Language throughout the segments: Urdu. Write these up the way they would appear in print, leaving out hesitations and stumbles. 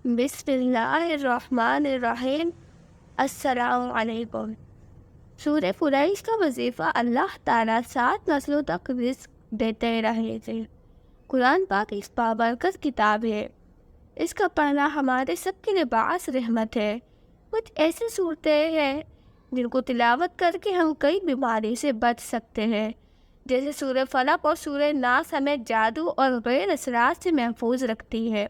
بسم اللہ الرحمن الرحیم۔ السلام علیکم۔ سورہ قریش کا وظیفہ اللہ تعالیٰ 7 نسلوں تک رزق دیتے رہے تھے۔ قرآن پاک اس بابرکت کتاب ہے۔ اس کا پڑھنا ہمارے سب کے لیے باعث رحمت ہے۔ کچھ ایسی صورتیں ہیں جن کو تلاوت کر کے ہم کئی بیماری سے بچ سکتے ہیں، جیسے سورہ فلق اور سورہ ناس ہمیں جادو اور غیر اثرات سے محفوظ رکھتی ہے۔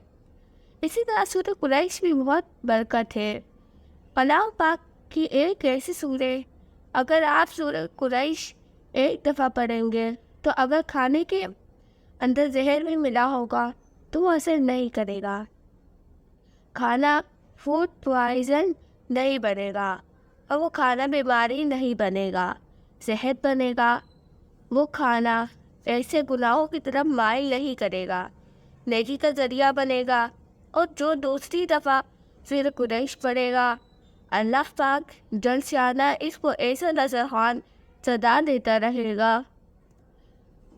اسی طرح سورہ قریش بھی بہت برکت ہے۔ کلام پاک کی ایک ایسی سورہ، اگر آپ سورہ قریش ایک دفعہ پڑھیں گے تو اگر کھانے کے اندر زہر بھی ملا ہوگا تو وہ اثر نہیں کرے گا، کھانا فوڈ پوائزن نہیں بنے گا، اور وہ کھانا بیماری نہیں بنے گا، صحت بنے گا۔ وہ کھانا ایسے گناہوں کی طرف مائل نہیں کرے گا، نیکی کا ذریعہ بنے گا۔ اور جو دوسری دفعہ سورہ قریش پڑھے گا، اللہ پاک جل شانہ اس کو ایسا نذرخوان سدا دیتا رہے گا،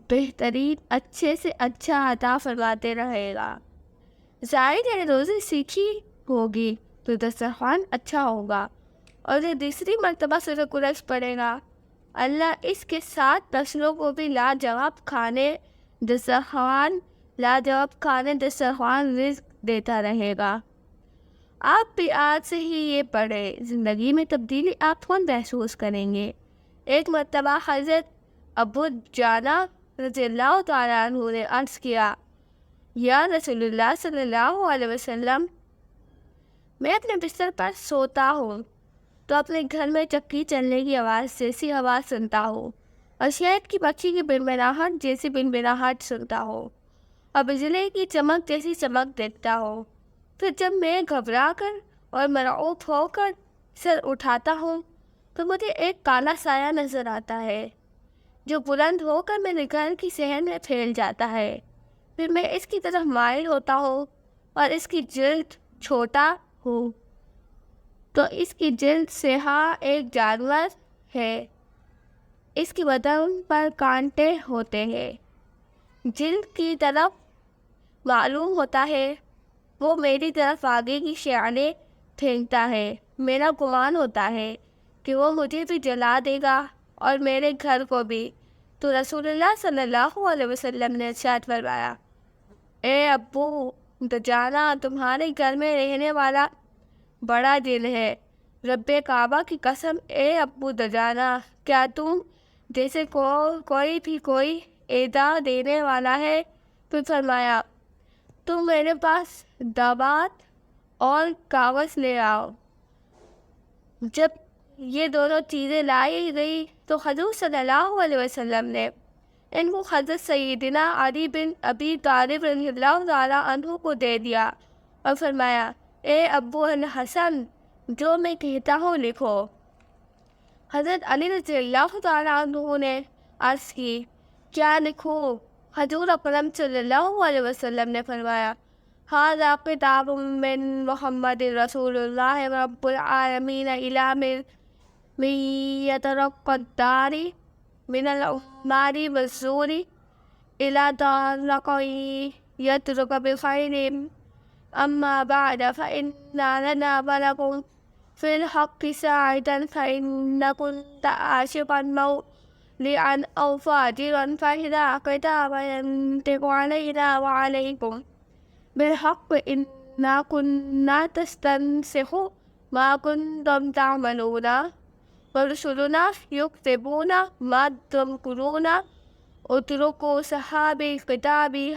بہترین اچھے سے اچھا عطا فرماتے رہے گا۔ ظاہر ہے روزی سیکھی ہوگی تو دسترخوان اچھا ہوگا، اور جو دوسری مرتبہ سورہ قریش پڑھے گا، اللہ اس کے 7 نسلوں کو بھی لاجواب کھانے دسترخوان رزق دیتا رہے گا۔ آپ بھی آج سے ہی یہ پڑھیں، زندگی میں تبدیلی آپ خود محسوس کریں گے۔ ایک مرتبہ حضرت ابو جانا رضی اللہ تعالیٰ عنہ نے عرض کیا، یا رسول اللہ صلی اللہ علیہ وسلم، میں اپنے بستر پر سوتا ہوں تو اپنے گھر میں چکی چلنے کی آواز جیسی آواز سنتا ہوں، اور شہد کی مکھی کی بنبناہٹ جیسی بنبناہٹ سنتا ہوں، اور بجلی کی چمک جیسی چمک دیکھتا ہوں۔ پھر جب میں گھبرا کر اور مرعوب ہو کر سر اٹھاتا ہوں تو مجھے ایک کالا سایہ نظر آتا ہے جو بلند ہو کر میرے گھر کی صحن میں پھیل جاتا ہے۔ پھر میں اس کی طرف مائل ہوتا ہوں اور اس کی جلد چھوٹا ہوں تو اس کی جلد سیاہ ایک جانور ہے، اس کی بدن پر کانٹے ہوتے ہیں، جلد کی طرف معلوم ہوتا ہے وہ میری طرف آگے کی شعلیں پھینکتا ہے۔ میرا گمان ہوتا ہے کہ وہ مجھے بھی جلا دے گا اور میرے گھر کو بھی۔ تو رسول اللہ صلی اللہ علیہ وسلم نے ارشاد فرمایا، اے ابو دجانہ، تمہارے گھر میں رہنے والا بڑا جن ہے۔ رب کعبہ کی قسم، اے ابو دجانہ، کیا تم جیسے کوئی ایذا دینے والا ہے؟ پھر فرمایا، تم میرے پاس دعوت اور کاغذ لے آؤ۔ جب یہ دونوں چیزیں لائی گئی تو حضور صلی اللہ علیہ وسلم نے ان کو حضرت سیدنا علی بن ابی طالب رضی اللہ تعالیٰ عنہ کو دے دیا اور فرمایا، اے ابو الحسن، جو میں کہتا ہوں لکھو۔ حضرت علی رضی اللہ تعالیٰ عنہ نے عرض کی، کیا لکھوں؟ حضور اکرم صلی اللہ علیہ وسلم نے فرمایا، ھذا کتاب من محمد رسول اللہ رب العالمین الی من یترقى الدار من العمار والزور الی ترقى یترک بخیر، اما بعد فإن لنا بلغ في الحق ساعة فإن كنت عاشقا مولعا أو فاجرا، فإذا كتاب ينطق علينا وعليكم بالحق إنا كنا نستنسخ ما كنتم تعملون ورسلنا يكتبون ما تمكرون، اتركوا صحابي كتابي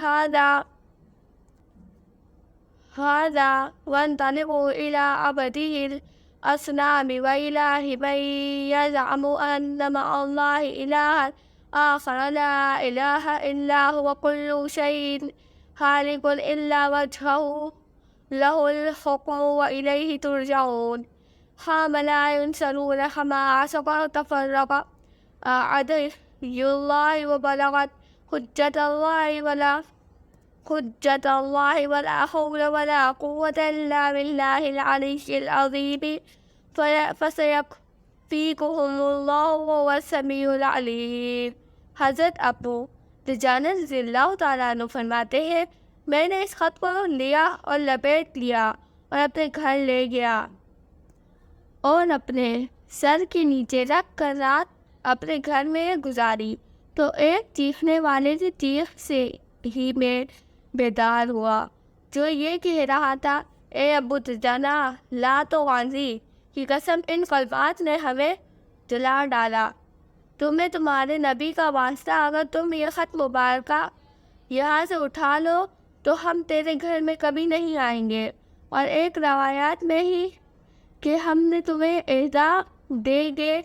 هذا وانطلقوا إلى عبده الأصنام وإله من يزعم أن مع الله إلها آخر لا إله إلا هو، كل شيء هالك إلا وجهه له الحكم وإليه ترجعون، هم لا ينصرون كما عصق تفرق عدي الله وبلغت حجة الله ولا حول ولا قوة إلا بالله العلي العظيم، فسيكفيكهم الله وهو السميع العليم۔ حضرت ابو دجانہ رضی اللہ تعالیٰ عنہ فرماتے ہیں، میں نے اس خط کو لیا اور لپیٹ لیا اور اپنے گھر لے گیا اور اپنے سر کے نیچے رکھ کر رات اپنے گھر میں گزاری، تو ایک چیخنے والے کی چیخ سے ہی میں بیدار ہوا جو یہ کہہ رہا تھا، اے ابو دجانہ، لات و غازی کی قسم، ان کلمات نے ہمیں جلا ڈالا۔ تمہیں تمہارے نبی کا واسطہ، اگر تم یہ خط مبارکہ یہاں سے اٹھا لو تو ہم تیرے گھر میں کبھی نہیں آئیں گے، اور ایک روایات میں ہی کہ ہم نے تمہیں ایذا دیں گے،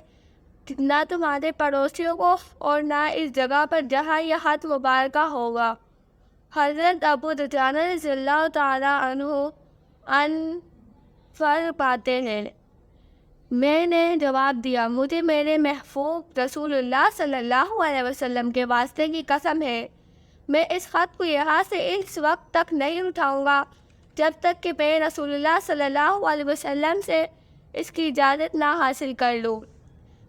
نہ تمہارے پڑوسیوں کو اور نہ اس جگہ پر جہاں یہ خط مبارکہ ہوگا۔ حضرت ابو دجانہ رضی اللہ تعالیٰ عنہ فرماتے ہیں، میں نے جواب دیا، مجھے میرے محبوب رسول اللہ صلی اللہ علیہ وسلم کے واسطے کی قسم ہے، میں اس خط کو یہاں سے اس وقت تک نہیں اٹھاؤں گا جب تک کہ میں رسول اللہ صلی اللہ علیہ وسلم سے اس کی اجازت نہ حاصل کر لوں۔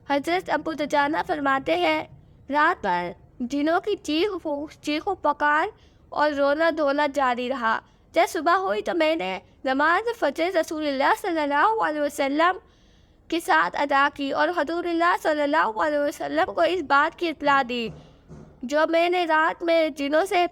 حضرت ابو دجانہ فرماتے ہیں، رات بھر جنوں کی چیخ و پکار اور رونا دھونا جاری رہا۔ جب صبح ہوئی تو میں نے نماز فجر رسول اللہ صلی اللہ علیہ وسلم کے ساتھ ادا کی اور حضور اللہ صلی اللہ علیہ وسلم کو اس بات کی اطلاع دی جو میں نے رات میں جنوں سے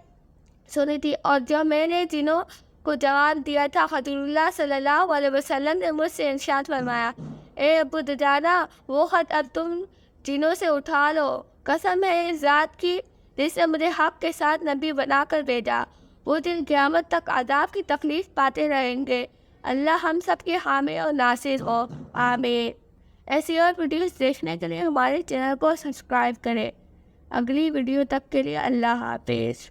سنی تھی اور جو میں نے جنوں کو جواب دیا تھا۔ حضور اللہ صلی اللہ علیہ وسلم نے مجھ سے ارشاد فرمایا، اے ابو دجانہ، وہ خط اب تم جنوں سے اٹھا لو، قسم ہے اس ذات کی جس نے مجھے حق کے ساتھ نبی بنا کر بھیجا، وہ دن قیامت تک عذاب کی تکلیف پاتے رہیں گے۔ اللہ ہم سب کے حامی اور ناصر ہو، آمین۔ ایسی اور ویڈیوز دیکھنے کے لیے ہمارے چینل کو سبسکرائب کریں۔ اگلی ویڈیو تک کے لیے اللہ حافظ۔